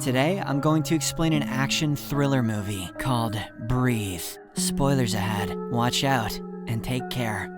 Today, I'm going to explain an action thriller movie called Breathe. Spoilers ahead. Watch out and take care.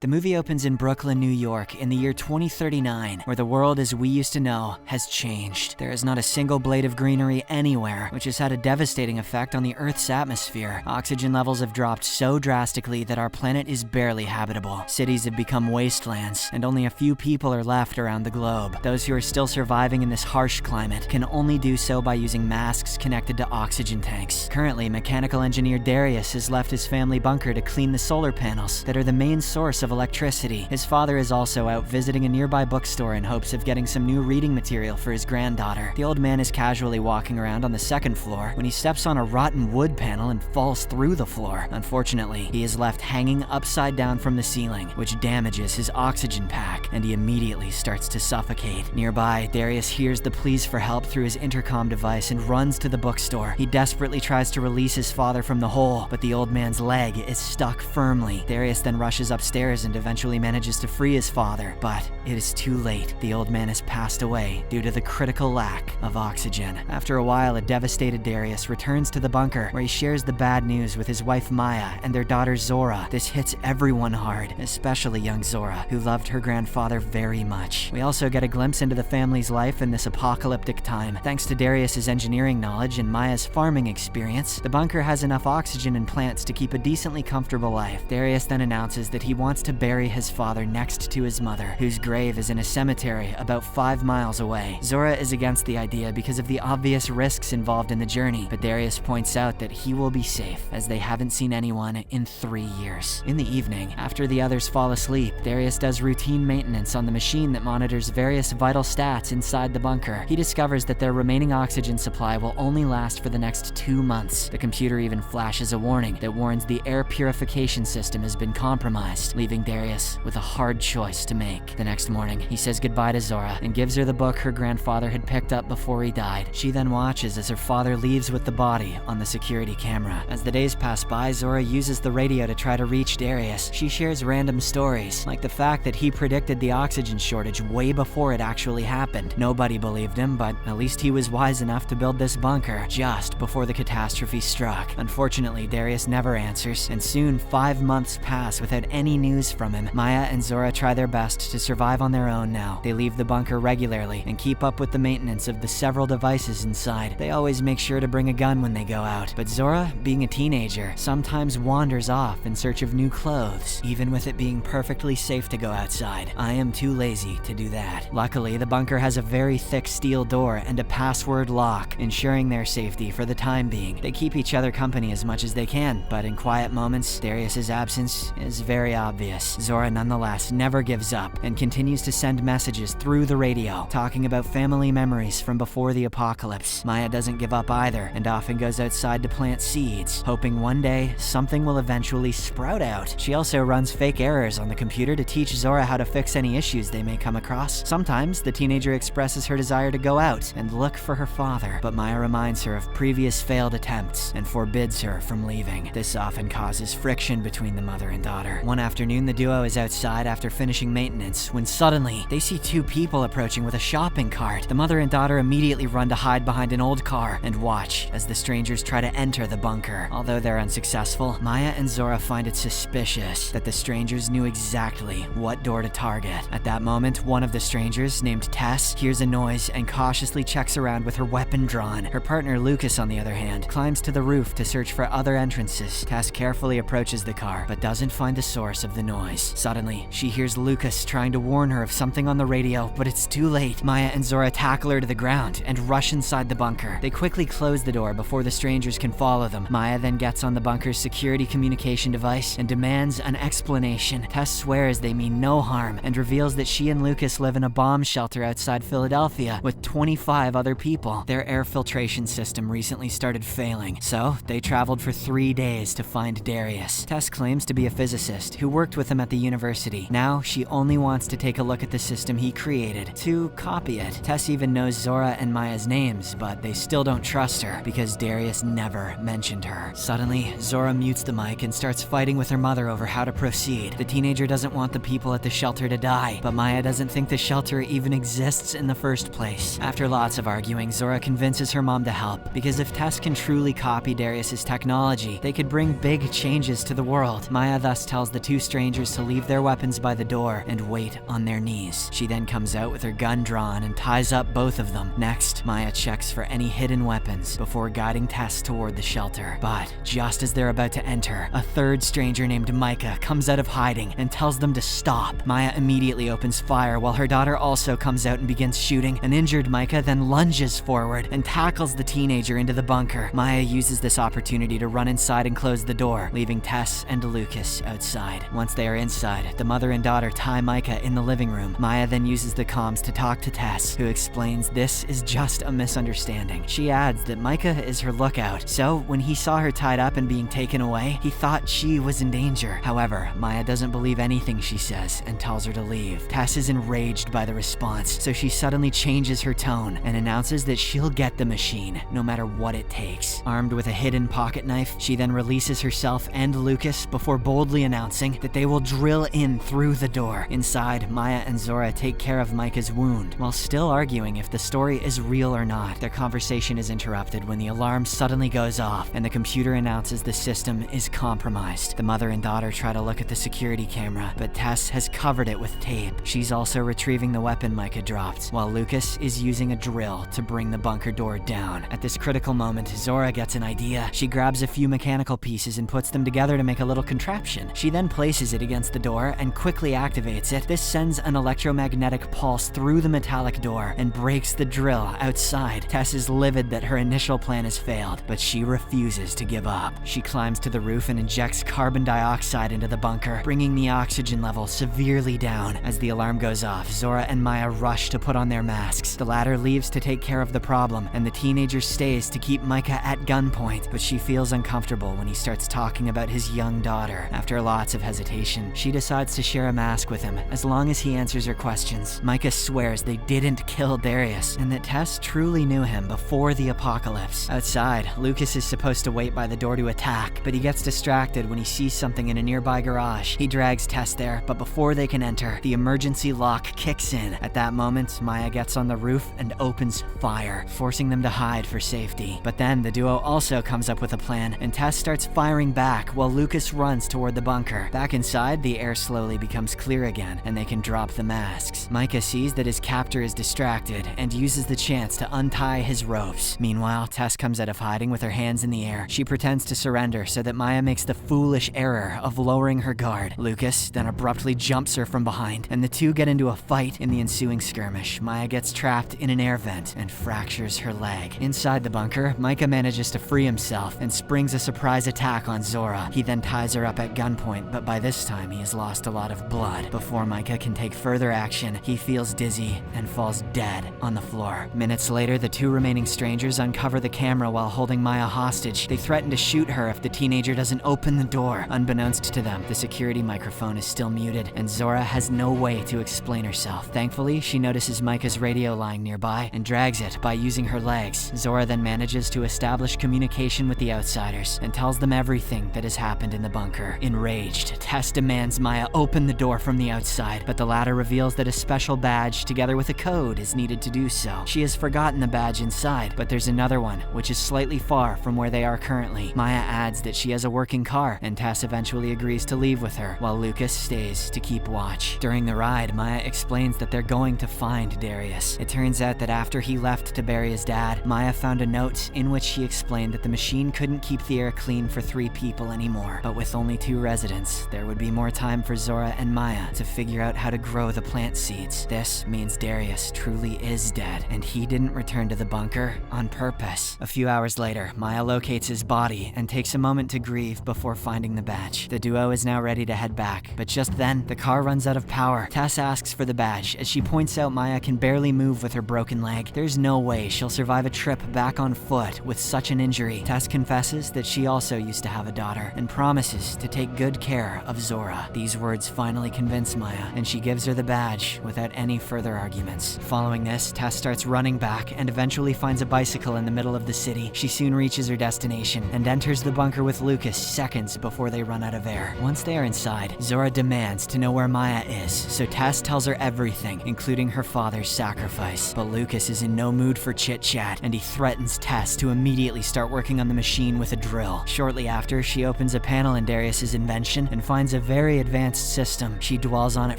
The movie opens in Brooklyn, New York in the year 2039, where the world as we used to know has changed. There is not a single blade of greenery anywhere, which has had a devastating effect on the Earth's atmosphere. Oxygen levels have dropped so drastically that our planet is barely habitable. Cities have become wastelands, and only a few people are left around the globe. Those who are still surviving in this harsh climate can only do so by using masks connected to oxygen tanks. Currently, mechanical engineer Darius has left his family bunker to clean the solar panels that are the main source of electricity. His father is also out visiting a nearby bookstore in hopes of getting some new reading material for his granddaughter. The old man is casually walking around on the second floor when he steps on a rotten wood panel and falls through the floor. Unfortunately, he is left hanging upside down from the ceiling, which damages his oxygen pack, and he immediately starts to suffocate. Nearby, Darius hears the pleas for help through his intercom device and runs to the bookstore. He desperately tries to release his father from the hole, but the old man's leg is stuck firmly. Darius then rushes upstairs and eventually manages to free his father, but it is too late. The old man has passed away due to the critical lack of oxygen. After a while, a devastated Darius returns to the bunker where he shares the bad news with his wife Maya and their daughter Zora. This hits everyone hard, especially young Zora, who loved her grandfather very much. We also get a glimpse into the family's life in this apocalyptic time. Thanks to Darius's engineering knowledge and Maya's farming experience, the bunker has enough oxygen and plants to keep a decently comfortable life. Darius then announces that he wants to bury his father next to his mother, whose grave is in a cemetery about 5 miles away. Zora is against the idea because of the obvious risks involved in the journey, but Darius points out that he will be safe, as they haven't seen anyone in 3 years. In the evening, after the others fall asleep, Darius does routine maintenance on the machine that monitors various vital stats inside the bunker. He discovers that their remaining oxygen supply will only last for the next 2 months. The computer even flashes a warning that warns the air purification system has been compromised, leaving Darius with a hard choice to make. The next morning, he says goodbye to Zora and gives her the book her grandfather had picked up before he died. She then watches as her father leaves with the body on the security camera. As the days pass by, Zora uses the radio to try to reach Darius. She shares random stories, like the fact that he predicted the oxygen shortage way before it actually happened. Nobody believed him, but at least he was wise enough to build this bunker just before the catastrophe struck. Unfortunately, Darius never answers, and soon 5 months pass without any news from him. Maya and Zora try their best to survive on their own now. They leave the bunker regularly and keep up with the maintenance of the several devices inside. They always make sure to bring a gun when they go out. But Zora, being a teenager, sometimes wanders off in search of new clothes, even with it being perfectly safe to go outside. I am too lazy to do that. Luckily, the bunker has a very thick steel door and a password lock, ensuring their safety for the time being. They keep each other company as much as they can, but in quiet moments, Darius's absence is very obvious. Zora nonetheless never gives up and continues to send messages through the radio, talking about family memories from before the apocalypse. Maya doesn't give up either and often goes outside to plant seeds, hoping one day something will eventually sprout out. She also runs fake errors on the computer to teach Zora how to fix any issues they may come across. Sometimes the teenager expresses her desire to go out and look for her father, but Maya reminds her of previous failed attempts and forbids her from leaving. This often causes friction between the mother and daughter. One afternoon, the duo is outside after finishing maintenance when suddenly they see 2 people approaching with a shopping cart. The mother and daughter immediately run to hide behind an old car and watch as the strangers try to enter the bunker. Although they're unsuccessful, Maya and Zora find it suspicious that the strangers knew exactly what door to target. At that moment, one of the strangers, named Tess, hears a noise and cautiously checks around with her weapon drawn. Her partner Lucas, on the other hand, climbs to the roof to search for other entrances. Tess carefully approaches the car, but doesn't find the source of the noise. Suddenly, she hears Lucas trying to warn her of something on the radio, but it's too late. Maya and Zora tackle her to the ground and rush inside the bunker. They quickly close the door before the strangers can follow them. Maya then gets on the bunker's security communication device and demands an explanation. Tess swears they mean no harm and reveals that she and Lucas live in a bomb shelter outside Philadelphia with 25 other people. Their air filtration system recently started failing, so they traveled for 3 days to find Darius. Tess claims to be a physicist who worked with with him at the university. Now, she only wants to take a look at the system he created, to copy it. Tess even knows Zora and Maya's names, but they still don't trust her because Darius never mentioned her. Suddenly, Zora mutes the mic and starts fighting with her mother over how to proceed. The teenager doesn't want the people at the shelter to die, but Maya doesn't think the shelter even exists in the first place. After lots of arguing, Zora convinces her mom to help, because if Tess can truly copy Darius's technology, they could bring big changes to the world. Maya thus tells the two strangers to leave their weapons by the door and wait on their knees. She then comes out with her gun drawn and ties up both of them. Next, Maya checks for any hidden weapons before guiding Tess toward the shelter. But just as they're about to enter, a third stranger named Micah comes out of hiding and tells them to stop. Maya immediately opens fire while her daughter also comes out and begins shooting. An injured Micah then lunges forward and tackles the teenager into the bunker. Maya uses this opportunity to run inside and close the door, leaving Tess and Lucas outside. Once they are inside, the mother and daughter tie Micah in the living room. Maya then uses the comms to talk to Tess, who explains this is just a misunderstanding. She adds that Micah is her lookout, so when he saw her tied up and being taken away, he thought she was in danger. However, Maya doesn't believe anything she says and tells her to leave. Tess is enraged by the response, so she suddenly changes her tone and announces that she'll get the machine, no matter what it takes. Armed with a hidden pocket knife, she then releases herself and Lucas before boldly announcing that they will drill in through the door. Inside, Maya and Zora take care of Micah's wound, while still arguing if the story is real or not. Their conversation is interrupted when the alarm suddenly goes off and the computer announces the system is compromised. The mother and daughter try to look at the security camera, but Tess has covered it with tape. She's also retrieving the weapon Micah dropped, while Lucas is using a drill to bring the bunker door down. At this critical moment, Zora gets an idea. She grabs a few mechanical pieces and puts them together to make a little contraption. She then places it against the door and quickly activates it. This sends an electromagnetic pulse through the metallic door and breaks the drill outside. Tess is livid that her initial plan has failed, but she refuses to give up. She climbs to the roof and injects carbon dioxide into the bunker, bringing the oxygen level severely down. As the alarm goes off, Zora and Maya rush to put on their masks. The latter leaves to take care of the problem, and the teenager stays to keep Micah at gunpoint, but she feels uncomfortable when he starts talking about his young daughter. After lots of hesitation, she decides to share a mask with him, as long as he answers her questions. Micah swears they didn't kill Darius, and that Tess truly knew him before the apocalypse. Outside, Lucas is supposed to wait by the door to attack, but he gets distracted when he sees something in a nearby garage. He drags Tess there, but before they can enter, the emergency lock kicks in. At that moment, Maya gets on the roof and opens fire, forcing them to hide for safety. But then the duo also comes up with a plan, and Tess starts firing back while Lucas runs toward the bunker. Back inside, the air slowly becomes clear again, and they can drop the masks. Micah sees that his captor is distracted and uses the chance to untie his ropes. Meanwhile, Tess comes out of hiding with her hands in the air. She pretends to surrender so that Maya makes the foolish error of lowering her guard. Lucas then abruptly jumps her from behind, and the two get into a fight. In the ensuing skirmish, Maya gets trapped in an air vent and fractures her leg. Inside the bunker, Micah manages to free himself and springs a surprise attack on Zora. He then ties her up at gunpoint, but by this time he has lost a lot of blood. Before Micah can take further action, he feels dizzy and falls dead on the floor. Minutes later, the two remaining strangers uncover the camera while holding Maya hostage. They threaten to shoot her if the teenager doesn't open the door. Unbeknownst to them, the security microphone is still muted, and Zora has no way to explain herself. Thankfully, she notices Micah's radio lying nearby and drags it by using her legs. Zora then manages to establish communication with the outsiders and tells them everything that has happened in the bunker. Enraged, Tess demands Maya open the door from the outside, but the latter reveals that a special badge together with a code is needed to do so. She has forgotten the badge inside, but there's another one, which is slightly far from where they are currently. Maya adds that she has a working car, and Tess eventually agrees to leave with her, while Lucas stays to keep watch. During the ride, Maya explains that they're going to find Darius. It turns out that after he left to bury his dad, Maya found a note in which he explained that the machine couldn't keep the air clean for 3 people anymore. But with only 2 residents, there would be more time for Zora and Maya to figure out how to grow the plant seeds. This means Darius truly is dead, and he didn't return to the bunker on purpose. A few hours later, Maya locates his body and takes a moment to grieve before finding the badge. The duo is now ready to head back, but just then, the car runs out of power. Tess asks for the badge as she points out Maya can barely move with her broken leg. There's no way she'll survive a trip back on foot with such an injury. Tess confesses that she also used to have a daughter and promises to take good care of Zora. Zora. These words finally convince Maya, and she gives her the badge without any further arguments. Following this, Tess starts running back and eventually finds a bicycle in the middle of the city. She soon reaches her destination and enters the bunker with Lucas seconds before they run out of air. Once they are inside, Zora demands to know where Maya is, so Tess tells her everything, including her father's sacrifice. But Lucas is in no mood for chit-chat, and he threatens Tess to immediately start working on the machine with a drill. Shortly after, she opens a panel in Darius's invention and finds a very advanced system. She dwells on it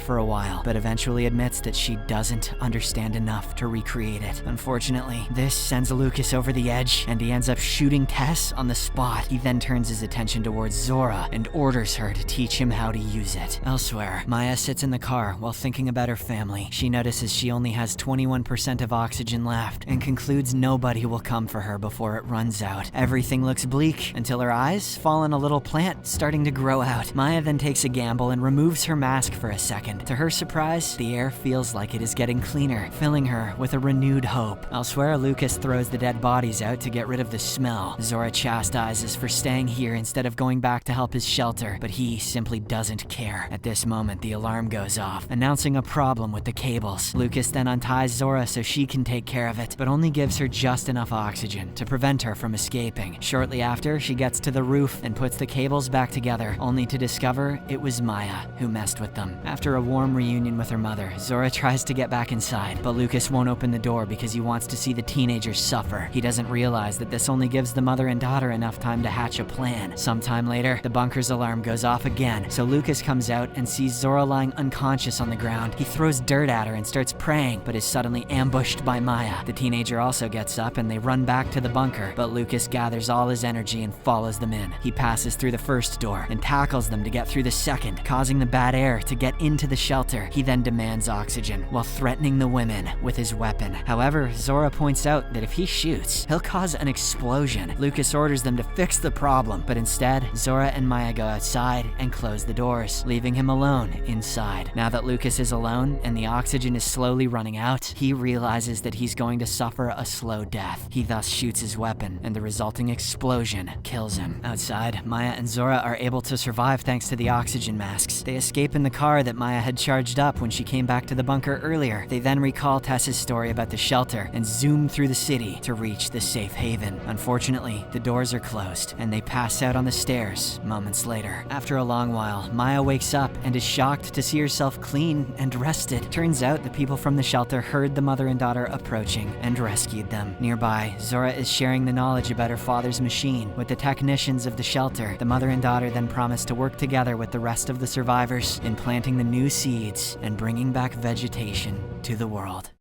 for a while, but eventually admits that she doesn't understand enough to recreate it. Unfortunately, this sends Lucas over the edge, and he ends up shooting Tess on the spot. He then turns his attention towards Zora and orders her to teach him how to use it. Elsewhere, Maya sits in the car while thinking about her family. She notices she only has 21% of oxygen left and concludes nobody will come for her before it runs out. Everything looks bleak until her eyes fall on a little plant starting to grow out. Maya then takes a gamble and removes her mask for a second. To her surprise, the air feels like it is getting cleaner, filling her with a renewed hope. Elsewhere, Lucas throws the dead bodies out to get rid of the smell. Zora chastises for staying here instead of going back to help his shelter, but he simply doesn't care. At this moment, the alarm goes off, announcing a problem with the cables. Lucas then unties Zora so she can take care of it, but only gives her just enough oxygen to prevent her from escaping. Shortly after, she gets to the roof and puts the cables back together, only to discover it was Maya who messed with them. After a warm reunion with her mother, Zora tries to get back inside, but Lucas won't open the door because he wants to see the teenagers suffer. He doesn't realize that this only gives the mother and daughter enough time to hatch a plan. Sometime later, the bunker's alarm goes off again, so Lucas comes out and sees Zora lying unconscious on the ground. He throws dirt at her and starts praying, but is suddenly ambushed by Maya. The teenager also gets up and they run back to the bunker, but Lucas gathers all his energy and follows them in. He passes through the first door and tackles them to get through the second, causing the bad air to get into the shelter. He then demands oxygen while threatening the women with his weapon. However, Zora points out that if he shoots, he'll cause an explosion. Lucas orders them to fix the problem, but instead, Zora and Maya go outside and close the doors, leaving him alone inside. Now that Lucas is alone and the oxygen is slowly running out, he realizes that he's going to suffer a slow death. He thus shoots his weapon, and the resulting explosion kills him. Outside, Maya and Zora are able to survive thanks to the oxygen masks. They escape in the car that Maya had charged up when she came back to the bunker earlier. They then recall Tess's story about the shelter and zoom through the city to reach the safe haven. Unfortunately, the doors are closed, and they pass out on the stairs moments later. After a long while, Maya wakes up and is shocked to see herself clean and rested. Turns out the people from the shelter heard the mother and daughter approaching and rescued them. Nearby, Zora is sharing the knowledge about her father's machine with the technicians of the shelter. The mother and daughter then promise to work together with the rest of the survivors in planting the new seeds and bringing back vegetation to the world.